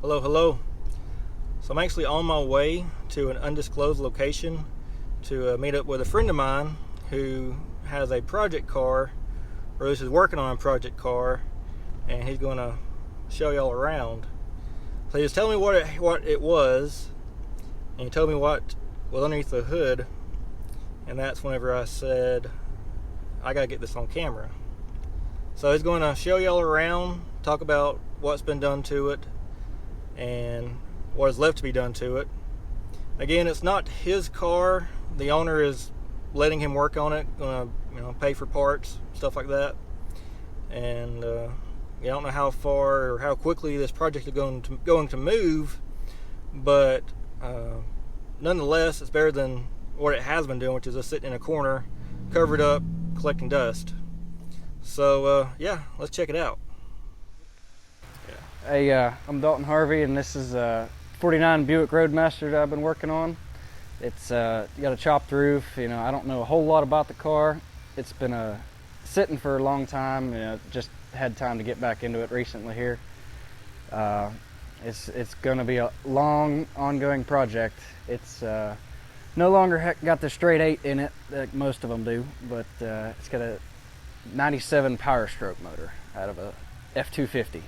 Hello, hello. So I'm actually on my way to an undisclosed location to meet up with a friend of mine who has a project car, or this is working on a project car, and he's going to show y'all around. So he just told me what it was, and he told me what was underneath the hood, and that's whenever I said I gotta get this on camera. So he's going to show y'all around, talk about what's been done to it, and what is left to be done to it. Again, it's not his car. The owner is letting him work on it, gonna pay for parts, stuff like that. And I don't know how far or how quickly this project is going to move, but nonetheless, it's better than what it has been doing, which is just sitting in a corner, covered up, collecting dust. So yeah, let's check it out. Hey, I'm Dalton Harvey, and this is a 49 Buick Roadmaster that I've been working on. It's got a chopped roof. I don't know a whole lot about the car. It's been sitting for a long time. Just had time to get back into it recently here. It's going to be a long, ongoing project. It's no longer got the straight 8 in it like most of them do, but it's got a 97 Powerstroke motor out of a F250.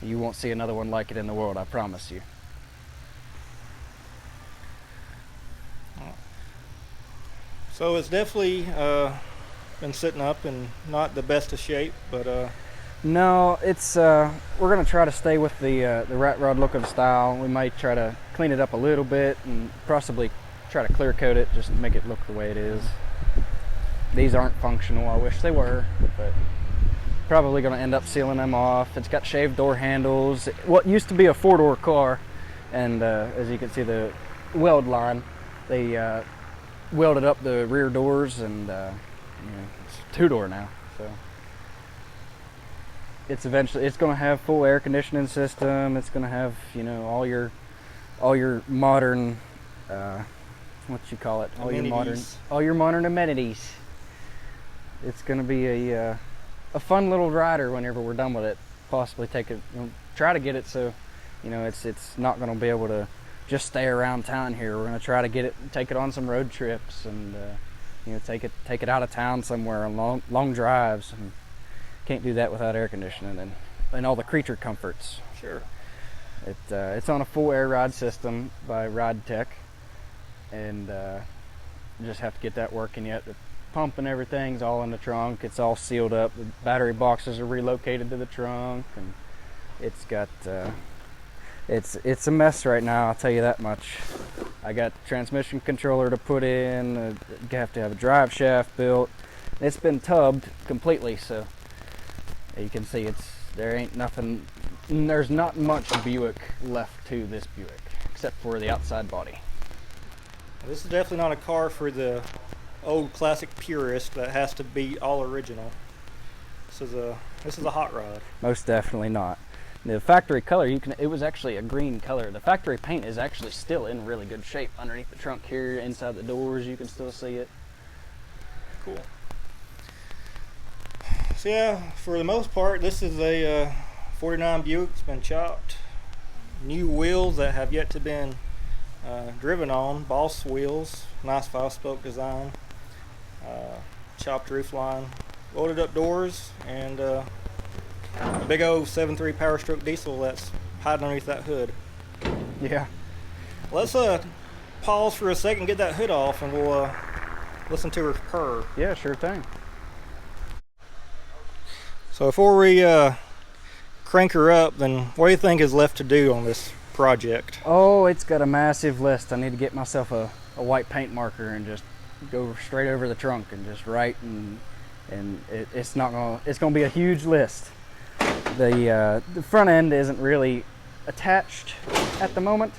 You won't see another one like it in the world, I promise you. So it's definitely been sitting up in not the best of shape, but no, it's we're gonna try to stay with the rat rod look and style. We might try to clean it up a little bit and possibly try to clear coat it, just to make it look the way it is. These aren't functional. I wish they were, but probably going to end up sealing them off. It's got shaved door handles. What used to be a 4-door car, and as you can see the weld line, they welded up the rear doors, and it's 2-door now. So it's going to have full air conditioning system. It's going to have all your modern what you call it, all your modern amenities. It's going to be a fun little rider whenever we're done with it. Possibly try to get it so it's not going to be able to just stay around town here. We're going to try to take it on some road trips, and take it out of town somewhere on long drives. And can't do that without air conditioning and all the creature comforts. Sure. It's on a full air ride system by Ride Tech, and just have to get that working yet. The pump and everything's all in the trunk. It's all sealed up. The battery boxes are relocated to the trunk, and it's got it's a mess right now, I'll tell you that much. I got the transmission controller to put in. You have to have a drive shaft built. It's been tubbed completely, so you can see there's not much Buick left to this Buick except for the outside body. This is definitely not a car for the old classic purist that has to be all original. This is a hot rod. Most definitely not. The factory color, it was actually a green color. The factory paint is actually still in really good shape underneath the trunk here. Inside the doors, you can still see it. Cool. So yeah, for the most part, this is a 49 Buick. It's been chopped. New wheels that have yet to been driven on. Boss wheels, nice 5-spoke design. Chopped roof line, loaded up doors, and a big old 7.3 Powerstroke diesel that's hiding underneath that hood. Yeah. Let's pause for a second, get that hood off, and we'll listen to her purr. Yeah, sure thing. So before we crank her up, then what do you think is left to do on this project? Oh, it's got a massive list. I need to get myself a white paint marker and just go straight over the trunk and just write, and it's gonna be a huge list. The front end isn't really attached at the moment.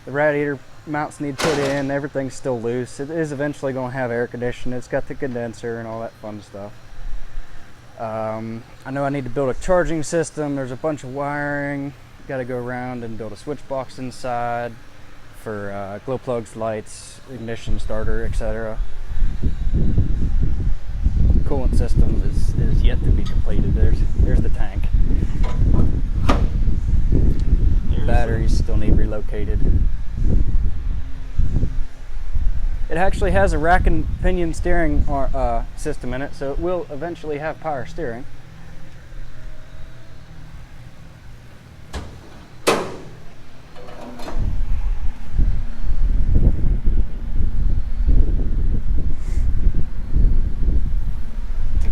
The radiator mounts need put in. Everything's still loose. It is eventually going to have air conditioning. It's got the condenser and all that fun stuff. I know I need to build a charging system. There's a bunch of wiring. Got to go around and build a switch box inside for glow plugs, lights, ignition starter, etc. Coolant system is yet to be completed. There's the tank. located. It actually has a rack and pinion steering system in it, so it will eventually have power steering.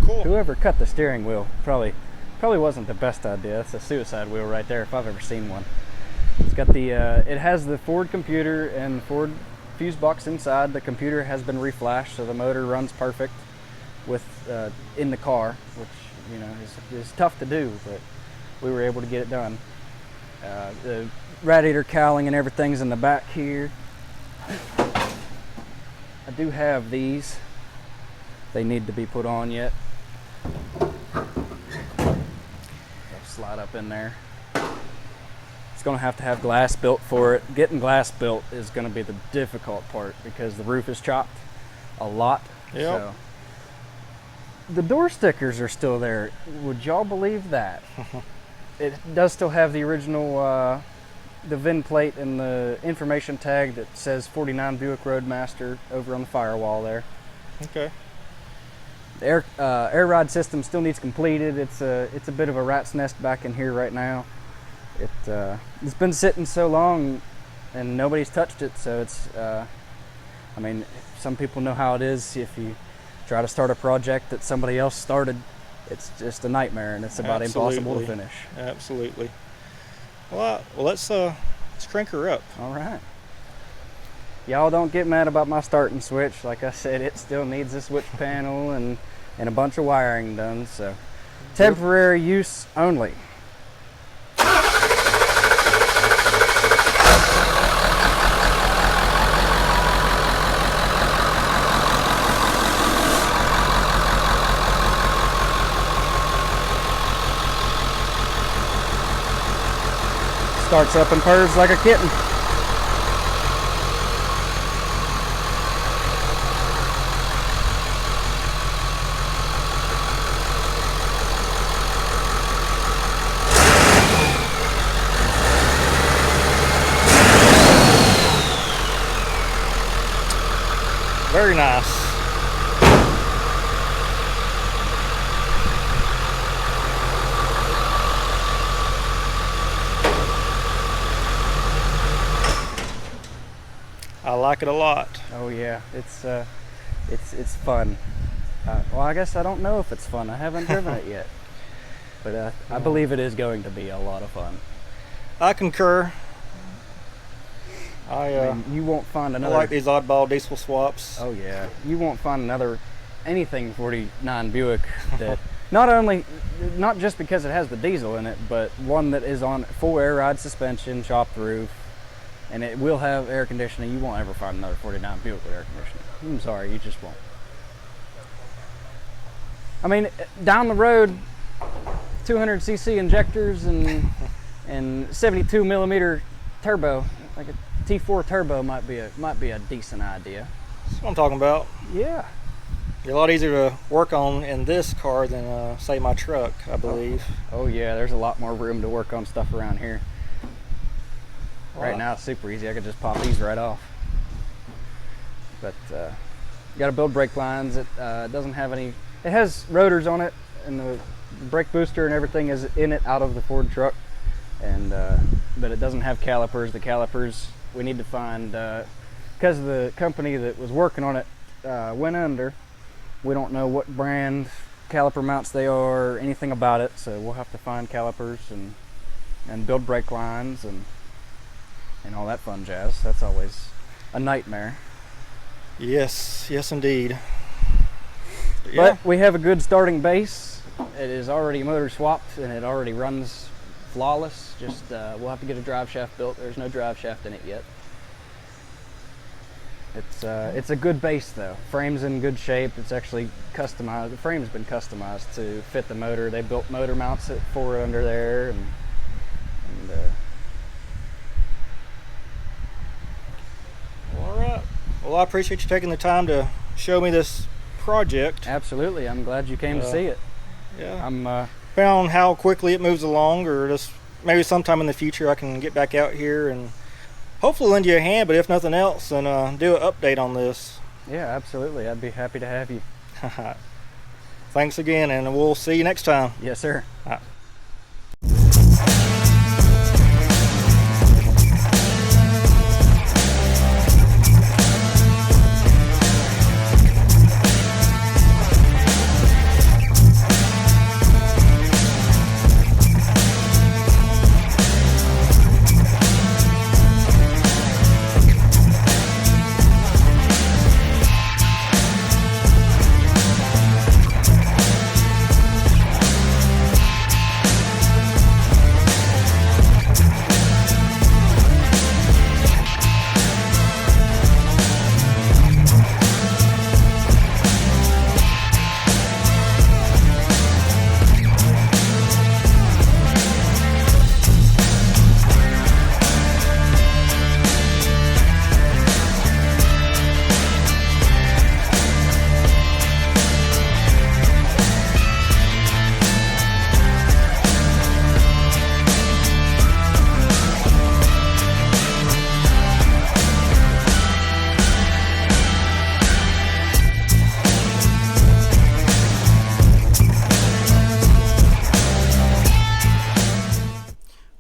Cool. Whoever cut the steering wheel probably wasn't the best idea. That's a suicide wheel right there if I've ever seen one. It's got the it has the Ford computer and Ford fuse box inside. The computer has been reflashed, so the motor runs perfect with in the car, which is tough to do, but we were able to get it done. The radiator cowling and everything's in the back here. I do have these. They need to be put on yet. They'll slide up in there. It's going to have glass built for it. Getting glass built is going to be the difficult part because the roof is chopped a lot. Yep. So the door stickers are still there. Would y'all believe that? It does still have the original the VIN plate and the information tag that says 49 Buick Roadmaster over on the firewall there. Okay. The air ride system still needs completed. It's a bit of a rat's nest back in here right now. It's been sitting so long and nobody's touched it, so it's I mean, some people know how it is. If you try to start a project that somebody else started, it's just a nightmare and it's about impossible to finish. Absolutely. Well, let's crank her up. All right. Y'all don't get mad about my starting switch. Like I said, it still needs a switch panel and a bunch of wiring done, so temporary use only. Starts up and purrs like a kitten. Very nice. I like it a lot. Oh yeah, it's fun. Well, I guess I don't know if it's fun. I haven't driven it yet, but I believe it is going to be a lot of fun. I concur. I mean, you won't find another. I like these oddball diesel swaps. Oh yeah, you won't find another anything 49 Buick that not just because it has the diesel in it, but one that is on full air ride suspension, chopped roof, and it will have air conditioning. You won't ever find another 49 Buick with air conditioning. I'm sorry, you just won't. I mean, down the road, 200cc injectors and 72 millimeter turbo, like a T4 turbo might be a decent idea. That's what I'm talking about. Yeah. You're a lot easier to work on in this car than say my truck, I believe. Oh yeah, there's a lot more room to work on stuff around here. Wow. Right now it's super easy. I could just pop these right off. But you got to build brake lines. It doesn't have any. It has rotors on it, and the brake booster and everything is in it out of the Ford truck. And but it doesn't have calipers. The calipers we need to find because the company that was working on it went under. We don't know what brand caliper mounts they are or anything about it, so we'll have to find calipers and build brake lines and all that fun jazz. That's always a nightmare. Yes indeed. But we have a good starting base. It is already motor swapped and it already runs flawless. Just we'll have to get a drive shaft built. There's no drive shaft in it yet. It's a good base though. Frame's in good shape. It's actually customized. The frame's been customized to fit the motor. They built motor mounts for it under there, and all right. Well, I appreciate you taking the time to show me this project. Absolutely. I'm glad you came to see it. Yeah. I'm depending on how quickly it moves along, or just maybe sometime in the future I can get back out here and hopefully lend you a hand, but if nothing else, then do an update on this. Yeah, absolutely. I'd be happy to have you. Thanks again, and we'll see you next time. Yes, sir.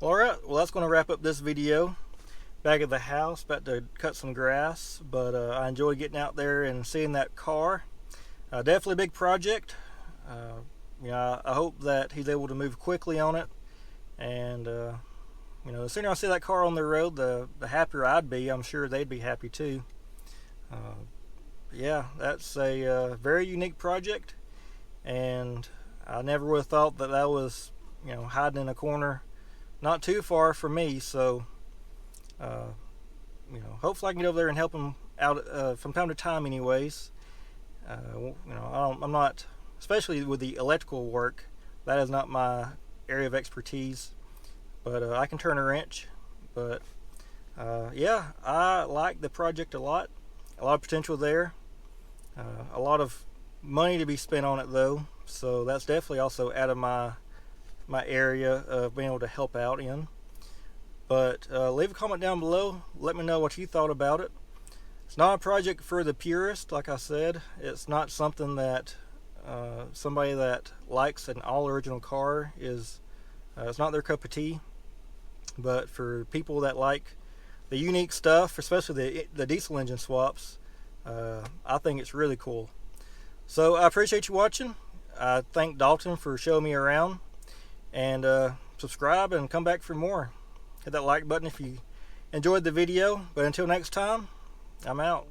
Alright, well that's going to wrap up this video. Back at the house, about to cut some grass, but I enjoyed getting out there and seeing that car. Definitely a big project. I hope that he's able to move quickly on it, and the sooner I see that car on the road, the happier I'd be. I'm sure they'd be happy too. Yeah, that's a very unique project, and I never would have thought that that was hiding in a corner not too far from me. So hopefully I can get over there and help him out from time to time anyways. I'm not, especially with the electrical work, that is not my area of expertise, but I can turn a wrench. But yeah, I like the project a lot of potential there, a lot of money to be spent on it though, so that's definitely also out of my area of being able to help out in. But leave a comment down below, let me know what you thought about it. It's not a project for the purist, like I said. It's not something that somebody that likes an all original car is, it's not their cup of tea. But for people that like the unique stuff, especially the diesel engine swaps, I think it's really cool. So I appreciate you watching. I thank Dalton for showing me around, and subscribe and come back for more. Hit that like button if you enjoyed the video. But until next time, I'm out.